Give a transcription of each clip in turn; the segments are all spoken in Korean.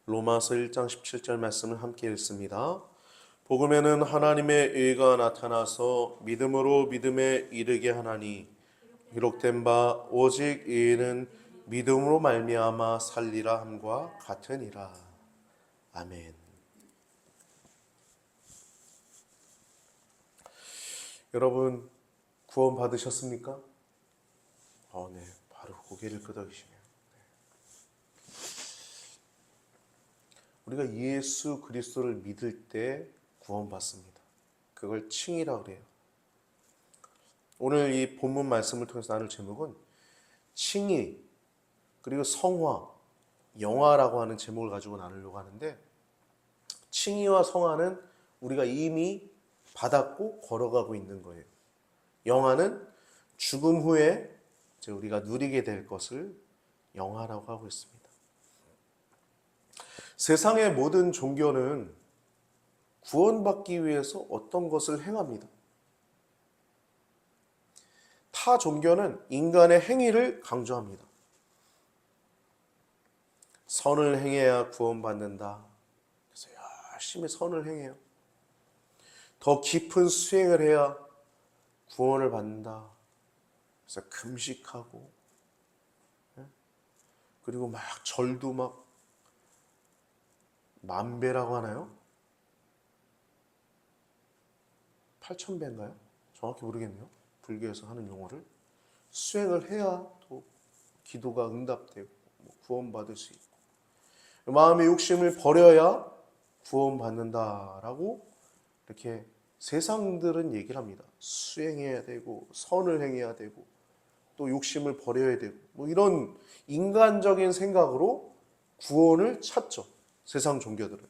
로마서 1장 17절 말씀을 함께 읽습니다. 복음에는 하나님의 의가 나타나서 믿음으로 믿음에 이르게 하나니 기록된 바 오직 의인은 믿음으로 말미암아 살리라 함과 같으니라. 아멘. 여러분 구원 받으셨습니까? 네, 바로 고개를 끄덕이시네요. 우리가 예수 그리스도를 믿을 때 구원받습니다. 그걸 칭이라고 그래요. 오늘 이 본문 말씀을 통해서 나눌 제목은 칭의 그리고 성화, 영화라고 하는 제목을 가지고 나누려고 하는데, 칭의와 성화는 우리가 이미 받았고 걸어가고 있는 거예요. 영화는 죽음 후에 우리가 누리게 될 것을 영화라고 하고 있습니다. 세상의 모든 종교는 구원받기 위해서 어떤 것을 행합니다. 타 종교는 인간의 행위를 강조합니다. 선을 행해야 구원받는다. 그래서 열심히 선을 행해요. 더 깊은 수행을 해야 구원을 받는다. 그래서 금식하고, 그리고 막 절도 막 만배라고 하나요? 8,000배인가요? 정확히 모르겠네요. 불교에서 하는 용어를 수행을 해야 또 기도가 응답되고 구원받을 수 있고, 마음의 욕심을 버려야 구원받는다라고 이렇게 세상들은 얘기를 합니다. 수행해야 되고 선을 행해야 되고 또 욕심을 버려야 되고 이런 인간적인 생각으로 구원을 찾죠. 세상 종교들은.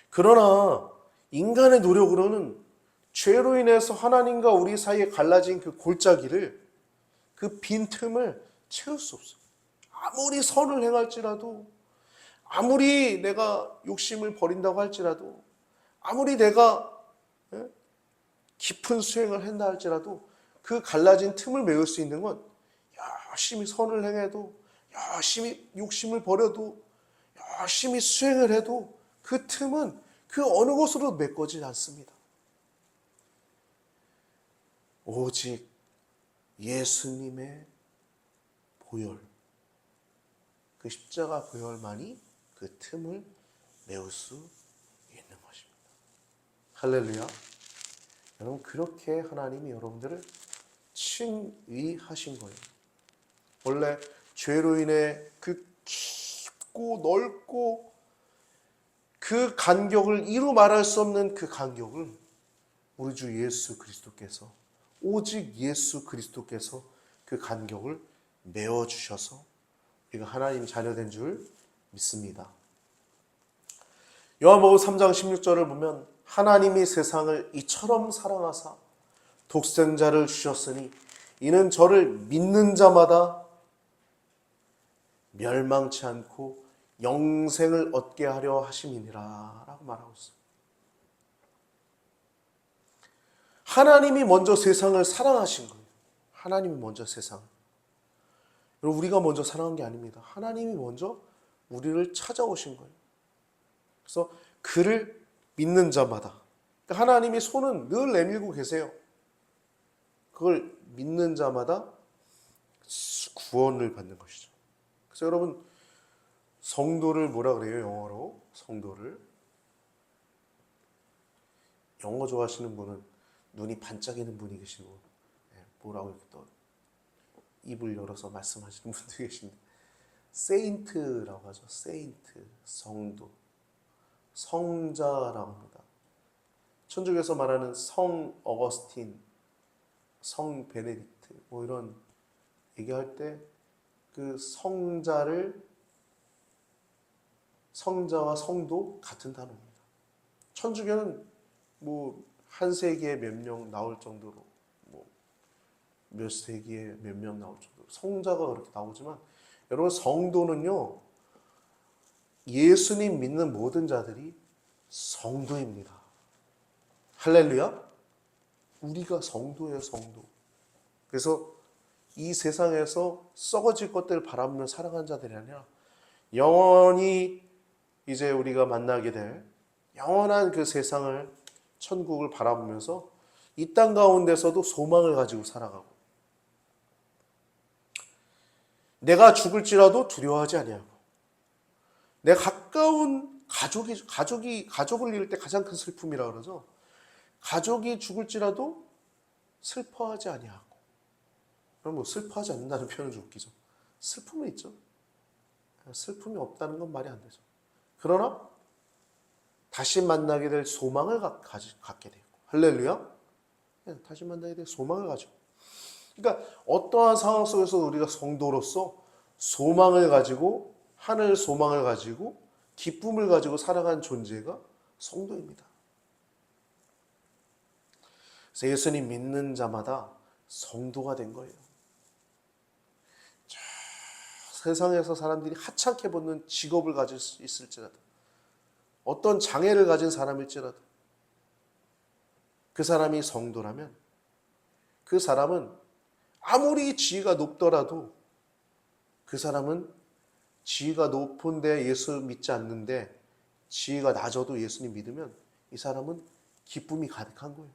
그러나 인간의 노력으로는 죄로 인해서 하나님과 우리 사이에 갈라진 그 골짜기를, 그 빈틈을 채울 수 없어요. 아무리 선을 행할지라도, 아무리 내가 욕심을 버린다고 할지라도, 아무리 내가 깊은 수행을 한다 할지라도 그 갈라진 틈을 메울 수 있는 건 열심히 선을 행해도, 열심히 욕심을 버려도, 열심히 수행을 해도 그 틈은 그 어느 곳으로 메꿔지지 않습니다. 오직 예수님의 보혈, 그 십자가 보혈만이 그 틈을 메울 수 있는 것입니다. 할렐루야. 여러분, 그렇게 하나님이 여러분들을 칭의하신 거예요. 원래 죄로 인해 그 깊고 넓고 그 간격을 이루 말할 수 없는 그 간격을 우리 주 예수 그리스도께서, 오직 예수 그리스도께서 그 간격을 메워주셔서 우리가 하나님 자녀된 줄 믿습니다. 요한복음 3장 16절을 보면 하나님이 세상을 이처럼 사랑하사 독생자를 주셨으니 이는 저를 믿는 자마다 멸망치 않고 영생을 얻게 하려 하심이니라 라고 말하고 있어요. 하나님이 먼저 세상을 사랑하신 거예요. 하나님이 먼저 세상을. 우리가 먼저 사랑한 게 아닙니다. 하나님이 먼저 우리를 찾아오신 거예요. 그래서 그를 믿는 자마다, 하나님이 손은 늘 내밀고 계세요. 그걸 믿는 자마다 구원을 받는 것이죠. 그래서 여러분, 성도를 뭐라 그래요? 영어로 성도를. 영어 좋아하시는 분은 눈이 반짝이는 분이 계시고, 뭐라고 이렇게 또 입을 열어서 말씀하시는 분도 계신데, 세인트라고 하죠. 세인트, 성도, 성자라고 합니다. 천주교에서 말하는 성 어거스틴, 성 베네딕트 이런 얘기할 때 그 성자와 성도 같은 단어입니다. 천주교는 한 세기에 몇 명 나올 정도로, 몇 세기에 몇 명 나올 정도로 성자가 그렇게 나오지만, 여러분 성도는요, 예수님 믿는 모든 자들이 성도입니다. 할렐루야. 우리가 성도예요, 성도. 그래서 이 세상에서 썩어질 것들을 바라보며 살아가는 자들이 아니라 영원히 이제 우리가 만나게 될 영원한 그 세상을, 천국을 바라보면서 이 땅 가운데서도 소망을 가지고 살아가고, 내가 죽을지라도 두려워하지 아니하고, 내 가까운 가족을 잃을 때 가장 큰 슬픔이라 그러죠. 가족이 죽을지라도 슬퍼하지 아니하고. 그럼 뭐 슬퍼하지 않는다는 표현은 좀 웃기죠. 슬픔은 있죠. 슬픔이 없다는 건 말이 안 되죠. 그러나 다시 만나게 될 소망을 갖게 되고, 할렐루야. 다시 만나게 될 소망을 가지고. 그러니까 어떠한 상황 속에서 우리가 성도로서 소망을 가지고, 하늘 소망을 가지고, 기쁨을 가지고 살아간 존재가 성도입니다. 그래서 예수님 믿는 자마다 성도가 된 거예요. 세상에서 사람들이 하찮게 보는 직업을 가질 수 있을지라도, 어떤 장애를 가진 사람일지라도, 그 사람이 성도라면 그 사람은 아무리 지위가 높더라도, 그 사람은 지위가 높은데 예수 믿지 않는데 지위가 낮아도 예수님 믿으면 이 사람은 기쁨이 가득한 거예요.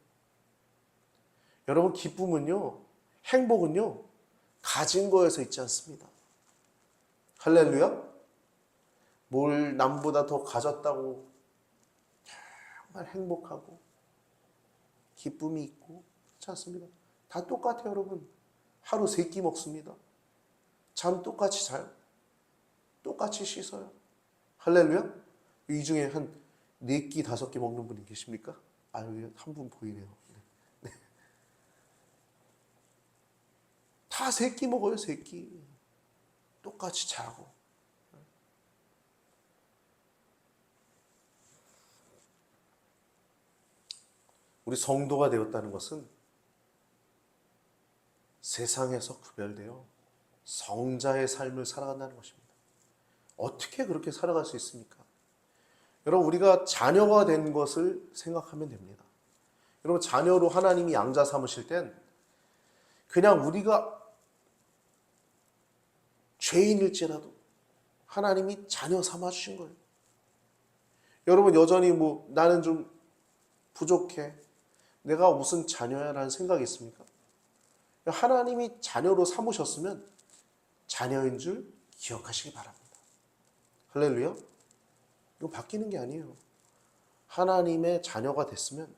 여러분, 기쁨은요, 행복은요, 가진 거에서 있지 않습니다. 할렐루야. 뭘 남보다 더 가졌다고 정말 행복하고 기쁨이 있고 그렇지 않습니다. 다 똑같아요. 여러분, 하루 3끼 먹습니다. 잠 똑같이 자요. 똑같이 씻어요. 할렐루야. 이 중에 한 4끼 5끼 먹는 분이 계십니까? 여기 한 분 보이네요. 네. 다 3끼 먹어요. 3끼. 똑같이 자고. 우리 성도가 되었다는 것은 세상에서 구별되어 성자의 삶을 살아간다는 것입니다. 어떻게 그렇게 살아갈 수 있습니까? 여러분, 우리가 자녀가 된 것을 생각하면 됩니다. 여러분, 자녀로 하나님이 양자 삼으실 땐 그냥 우리가 죄인일지라도 하나님이 자녀 삼아주신 거예요. 여러분, 여전히 나는 좀 부족해, 내가 무슨 자녀야 라는 생각이 있습니까? 하나님이 자녀로 삼으셨으면 자녀인 줄 기억하시기 바랍니다. 할렐루야. 이거 바뀌는 게 아니에요. 하나님의 자녀가 됐으면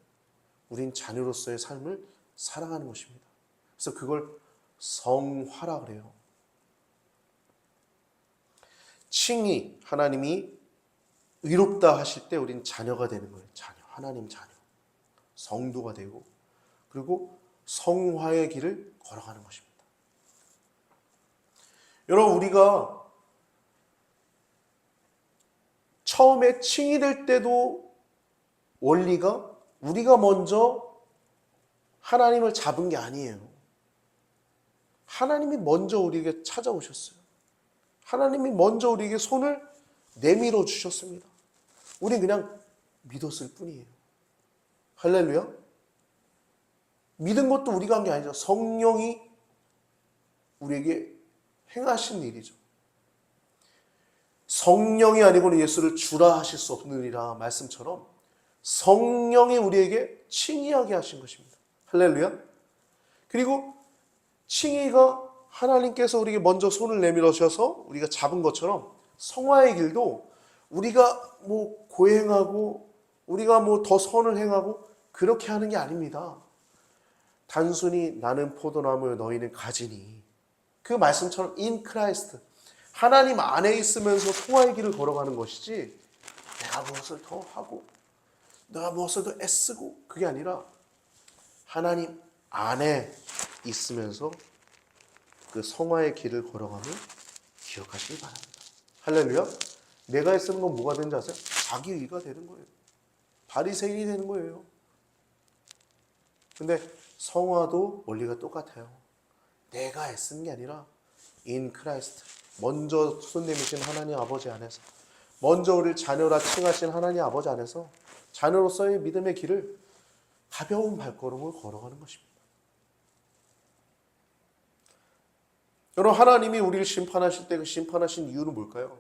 우린 자녀로서의 삶을 살아가는 것입니다. 그래서 그걸 성화라 그래요. 칭의, 하나님이 의롭다 하실 때 우린 자녀가 되는 거예요. 자녀, 하나님 자녀. 성도가 되고, 그리고 성화의 길을 걸어가는 것입니다. 여러분, 우리가 처음에 칭의될 때도 원리가 우리가 먼저 하나님을 잡은 게 아니에요. 하나님이 먼저 우리에게 찾아오셨어요. 하나님이 먼저 우리에게 손을 내밀어 주셨습니다. 우린 그냥 믿었을 뿐이에요. 할렐루야. 믿은 것도 우리가 한 게 아니죠. 성령이 우리에게 행하신 일이죠. 성령이 아니고는 예수를 주라 하실 수 없느니라 말씀처럼 성령이 우리에게 칭의하게 하신 것입니다. 할렐루야. 그리고 칭의가 하나님께서 우리에게 먼저 손을 내밀어 주셔서 우리가 잡은 것처럼 성화의 길도 우리가 고행하고 우리가 더 선을 행하고 그렇게 하는 게 아닙니다. 단순히 나는 포도나무 너희는 가지니, 그 말씀처럼 in Christ, 하나님 안에 있으면서 성화의 길을 걸어가는 것이지 내가 무엇을 더 하고 내가 무엇을 더 애쓰고 그게 아니라 하나님 안에 있으면서 그 성화의 길을 걸어가면 기억하시기 바랍니다. 할렐루야. 내가 애쓰는 건 뭐가 되는지 아세요? 자기의가 되는 거예요. 바리새인이 되는 거예요. 근데 성화도 원리가 똑같아요. 내가 애쓰는 게 아니라 in Christ, 먼저 손 내미신 하나님 아버지 안에서, 먼저 우리를 자녀라 칭하신 하나님 아버지 안에서 자녀로서의 믿음의 길을 가벼운 발걸음을 걸어가는 것입니다. 여러분, 하나님이 우리를 심판하실 때 그 심판하신 이유는 뭘까요?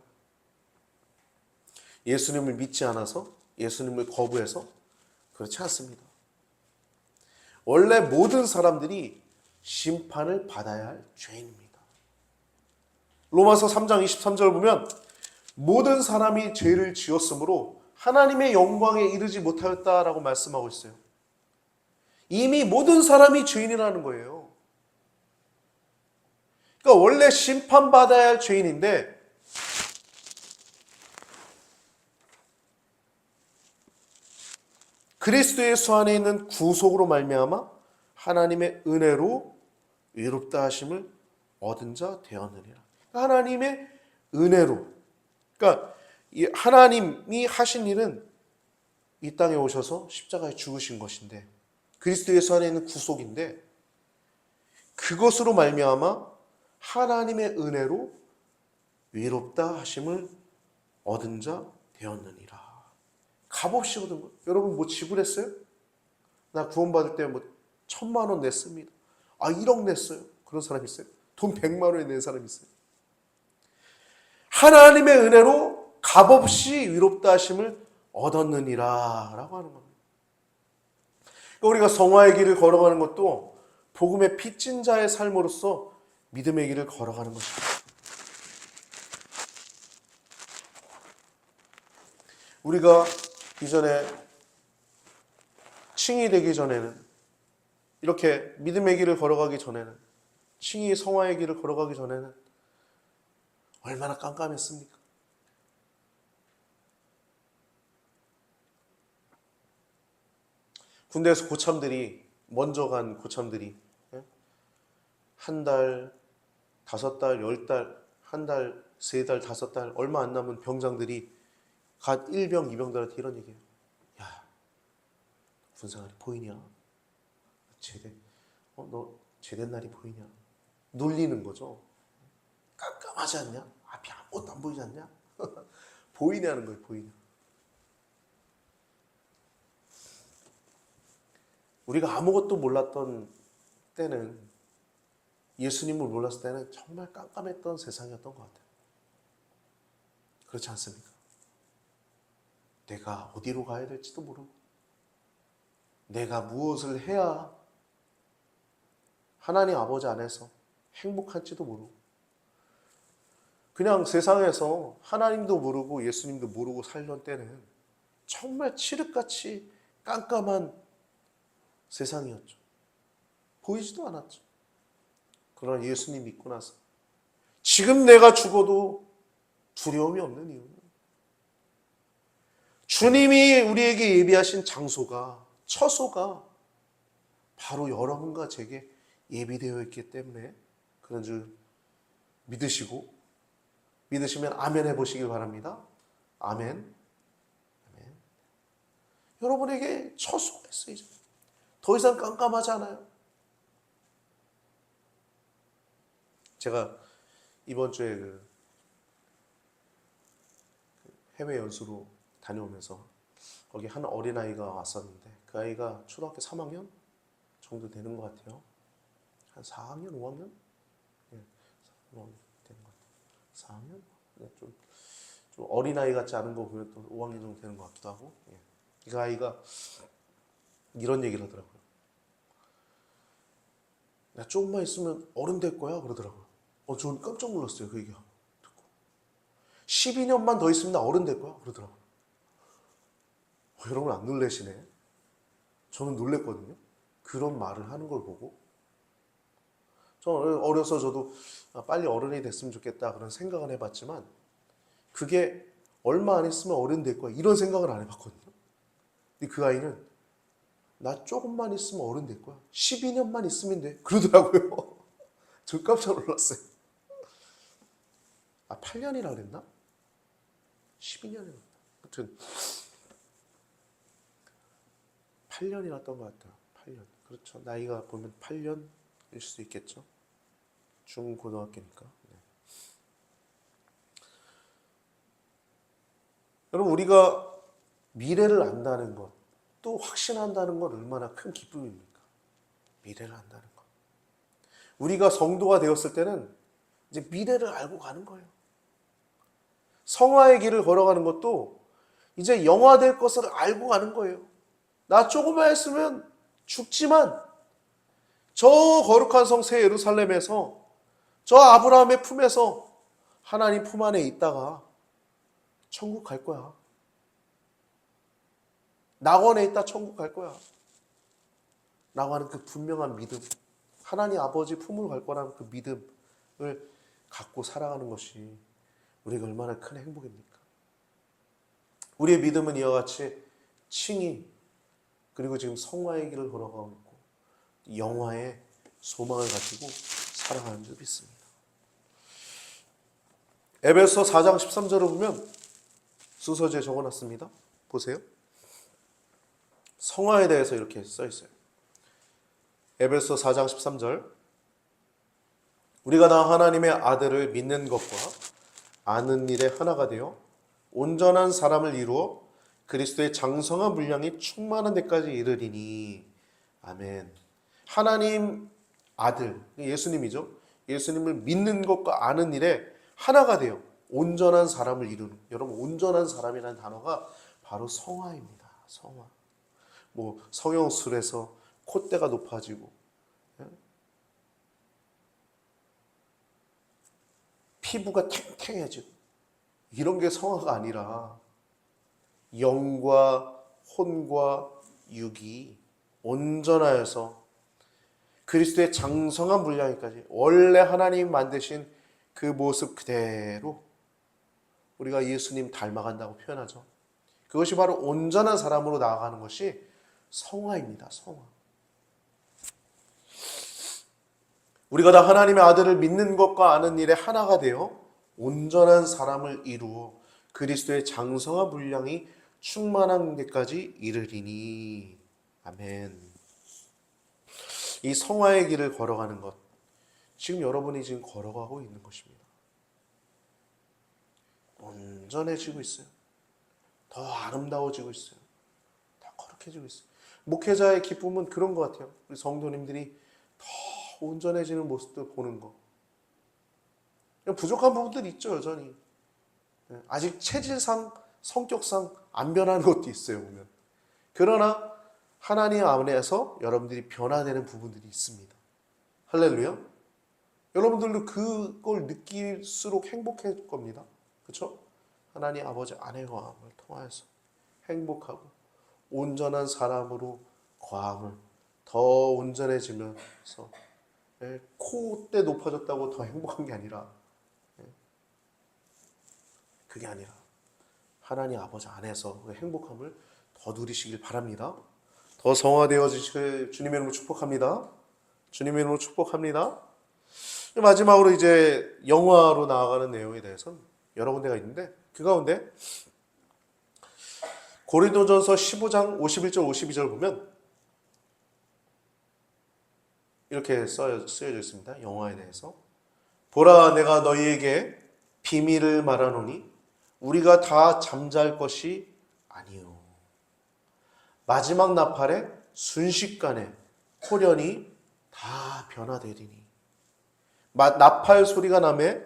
예수님을 믿지 않아서, 예수님을 거부해서? 그렇지 않습니다. 원래 모든 사람들이 심판을 받아야 할 죄인입니다. 로마서 3장 23절 보면 모든 사람이 죄를 지었으므로 하나님의 영광에 이르지 못하였다라고 말씀하고 있어요. 이미 모든 사람이 죄인이라는 거예요. 그러니까 원래 심판받아야 할 죄인인데 그리스도 예수 안에 있는 구속으로 말미암아 하나님의 은혜로 의롭다 하심을 얻은 자 되었느니라. 하나님의 은혜로. 그러니까 하나님이 하신 일은 이 땅에 오셔서 십자가에 죽으신 것인데 그리스도 예수 안에 있는 구속인데 그것으로 말미암아 하나님의 은혜로 의롭다 하심을 얻은 자 되었느니라. 값없이 얻은 거. 여러분 뭐 지불했어요? 나 구원받을 때 뭐 1,000,000원 냈습니다. 1억 냈어요. 그런 사람 있어요? 돈 100만 원에 낸 사람 있어요? 하나님의 은혜로 값없이 의롭다 하심을 얻었느니라 라고 하는 겁니다. 그러니까 우리가 성화의 길을 걸어가는 것도 복음의 빚진 자의 삶으로서 믿음의 길을 걸어가는 것입니다. 우리가 이전에 칭이 되기 전에는 이렇게 믿음의 길을 걸어가기 전에는 칭이 성화의 길을 걸어가기 전에는 얼마나 깜깜했습니까? 군대에서 고참들이 먼저 간 고참들이 한 달, 5달, 10달, 한 달, 3달, 5달 얼마 안 남은 병장들이 갓 1병, 2병들한테 이런 얘기해요. 야, 군생활이 보이냐? 너 제된 날이 보이냐? 놀리는 거죠. 깜깜하지 않냐? 앞이 아무것도 안 보이지 않냐? 보이냐는 거예요, 보이냐. 우리가 아무것도 몰랐던 때는, 예수님을 몰랐을 때는 정말 깜깜했던 세상이었던 것 같아요. 그렇지 않습니까? 내가 어디로 가야 될지도 모르고 내가 무엇을 해야 하나님 아버지 안에서 행복할지도 모르고 그냥 세상에서 하나님도 모르고 예수님도 모르고 살던 때는 정말 칠흑같이 깜깜한 세상이었죠. 보이지도 않았죠. 그러나 예수님 믿고 나서 지금 내가 죽어도 두려움이 없는 이유는 주님이 우리에게 예비하신 장소가, 처소가 바로 여러분과 제게 예비되어 있기 때문에 그런 줄 믿으시면 아멘 해보시길 바랍니다. 아멘. 아멘. 여러분에게 처소가 있어요. 이제. 더 이상 깜깜하지 않아요. 제가 이번 주에 해외 연수로 다녀오면서 거기 한 어린아이가 왔었는데 그 아이가 초등학교 3학년 정도 되는 것 같아요. 한 4학년, 5학년? 네, 5학년 되는 것 같아요. 4학년? 네, 좀 어린아이 같지 않은 거 보면 또 5학년 정도 되는 것 같기도 하고. 예. 그 아이가 이런 얘기를 하더라고요. 나 조금만 있으면 어른 될 거야 그러더라고요. 저는 깜짝 놀랐어요. 그 얘기하고 듣고. 12년만 더 있으면 나 어른 될 거야 그러더라고요. 여러분 안 놀라시네? 저는 놀랬거든요. 그런 말을 하는 걸 보고. 저는 어려서 저도 빨리 어른이 됐으면 좋겠다 그런 생각을 해봤지만 그게 얼마 안 있으면 어른 될 거야 이런 생각을 안 해봤거든요. 근데 그 아이는 나 조금만 있으면 어른 될 거야. 12년만 있으면 돼. 그러더라고요. 저 깜짝 놀랐어요. 8년이라 그랬나? 12년이라 그랬나? 아무튼 8년이었던 것 같아요. 8년. 그렇죠. 나이가 보면 8년일 수도 있겠죠. 중고등학교니까. 네. 여러분 우리가 미래를 안다는 것, 또 확신한다는 건 얼마나 큰 기쁨입니까? 미래를 안다는 것. 우리가 성도가 되었을 때는 이제 미래를 알고 가는 거예요. 성화의 길을 걸어가는 것도 이제 영화될 것을 알고 가는 거예요. 나 조금만 했으면 죽지만 저 거룩한 성 새 예루살렘에서 저 아브라함의 품에서 하나님 품 안에 있다가 천국 갈 거야. 낙원에 있다 천국 갈 거야. 라고 하는 그 분명한 믿음, 하나님 아버지 품으로 갈 거라는 그 믿음을 갖고 살아가는 것이 우리가 얼마나 큰 행복입니까? 우리의 믿음은 이와 같이 칭의, 그리고 지금 성화의 길을 걸어가고 있고 영화의 소망을 가지고 살아가는 줄 믿습니다. 에베소 4장 13절을 보면 수서지에 적어놨습니다. 보세요. 성화에 대해서 이렇게 써 있어요. 에베소 4장 13절, 우리가 다 하나님의 아들을 믿는 것과 아는 일에 하나가 되어 온전한 사람을 이루어 그리스도의 장성한 분량이 충만한 데까지 이르리니. 아멘. 하나님 아들, 예수님이죠. 예수님을 믿는 것과 아는 일에 하나가 되어 온전한 사람을 이루는. 여러분, 온전한 사람이라는 단어가 바로 성화입니다. 성화. 뭐 성형술에서 콧대가 높아지고, 피부가 탱탱해지고, 이런 게 성화가 아니라 영과 혼과 육이 온전하여서 그리스도의 장성한 분량까지 원래 하나님 만드신 그 모습 그대로 우리가 예수님 닮아간다고 표현하죠. 그것이 바로 온전한 사람으로 나아가는 것이 성화입니다. 성화. 우리가 다 하나님의 아들을 믿는 것과 아는 일에 하나가 되어 온전한 사람을 이루어 그리스도의 장성한 분량이 충만한 데까지 이르리니. 아멘. 이 성화의 길을 걸어가는 것, 지금 여러분이 지금 걸어가고 있는 것입니다. 온전해지고 있어요. 더 아름다워지고 있어요. 더 거룩해지고 있어요. 목회자의 기쁨은 그런 것 같아요. 우리 성도님들이 더 온전해지는 모습들 보는 거. 부족한 부분들이 있죠, 여전히. 아직 체질상, 성격상 안 변하는 것도 있어요, 보면. 그러나 하나님 안에서 여러분들이 변화되는 부분들이 있습니다. 할렐루야. 여러분들도 그걸 느낄수록 행복할 겁니다. 그렇죠? 하나님 아버지 안의 거함을 통하여서 행복하고 온전한 사람으로 거함을 더 온전해지면서, 콧대 높아졌다고 더 행복한 게 아니라, 그게 아니라 하나님 아버지 안에서 그 행복함을 더 누리시길 바랍니다. 더 성화되어지실 주님의 이름으로 축복합니다. 주님의 이름으로 축복합니다. 마지막으로 이제 영화로 나아가는 내용에 대해서는 여러 군데가 있는데, 그 가운데 고린도전서 15장 51절 52절 보면 이렇게 쓰여져 있습니다. 영화에 대해서. 보라, 내가 너희에게 비밀을 말하노니 우리가 다 잠잘 것이 아니요, 마지막 나팔에 순식간에 호련히 다 변화되리니. 나팔 소리가 나매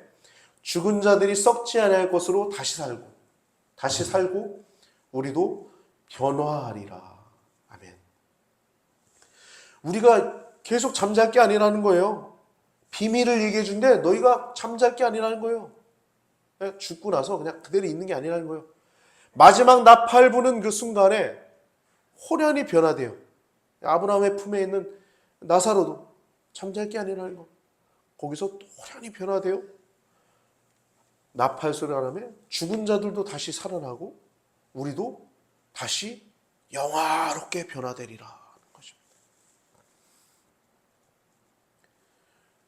죽은 자들이 썩지 아니할 것으로 다시 살고 우리도 변화하리라. 아멘. 우리가 계속 잠잘 게 아니라는 거예요. 비밀을 얘기해 준데 너희가 잠잘 게 아니라는 거예요. 죽고 나서 그냥 그대로 있는 게 아니라는 거예요. 마지막 나팔 부는 그 순간에 호련히 변화돼요. 아브라함의 품에 있는 나사로도 잠잘 게 아니라는 거. 거기서 호련히 변화돼요. 나팔 소리가 나면 죽은 자들도 다시 살아나고 우리도 다시 영화롭게 변화되리라 하는 것입니다.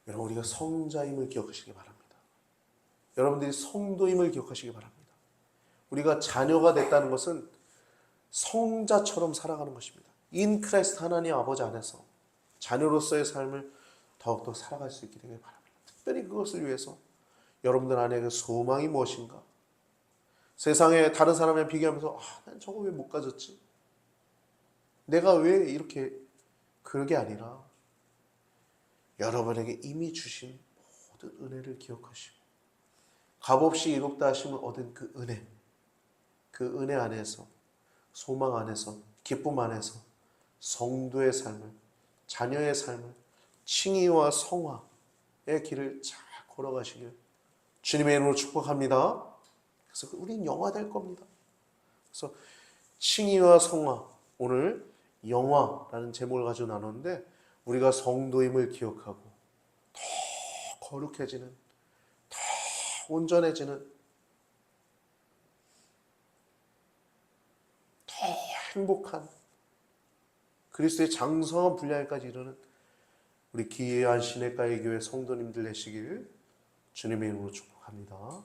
여러분, 우리가 성자임을 기억하시기 바랍니다. 여러분들이 성도임을 기억하시기 바랍니다. 우리가 자녀가 됐다는 것은 성자처럼 살아가는 것입니다. 인 크라이스트 하나님 아버지 안에서 자녀로서의 삶을 더욱더 살아갈 수 있게 되길 바랍니다. 특별히 그것을 위해서 여러분들 안에 그 소망이 무엇인가? 세상에 다른 사람에 비교하면서 난 저거 왜 못 가졌지? 내가 왜 이렇게, 그게 아니라 여러분에게 이미 주신 모든 은혜를 기억하시고 값없이 이롭다 하심을 얻은 그 은혜, 그 은혜 안에서, 소망 안에서, 기쁨 안에서 성도의 삶을, 자녀의 삶을, 칭의와 성화의 길을 잘 걸어가시길 주님의 이름으로 축복합니다. 그래서 우린 영화 될 겁니다. 그래서 칭의와 성화, 오늘 영화라는 제목을 가지고 나눴는데 우리가 성도임을 기억하고 더 거룩해지는, 더 온전해지는, 더 행복한 그리스도의 장성한 분량까지 이르는 우리 기이한 시냇가의 교회 성도님들 되시길 주님의 이름으로 축복합니다.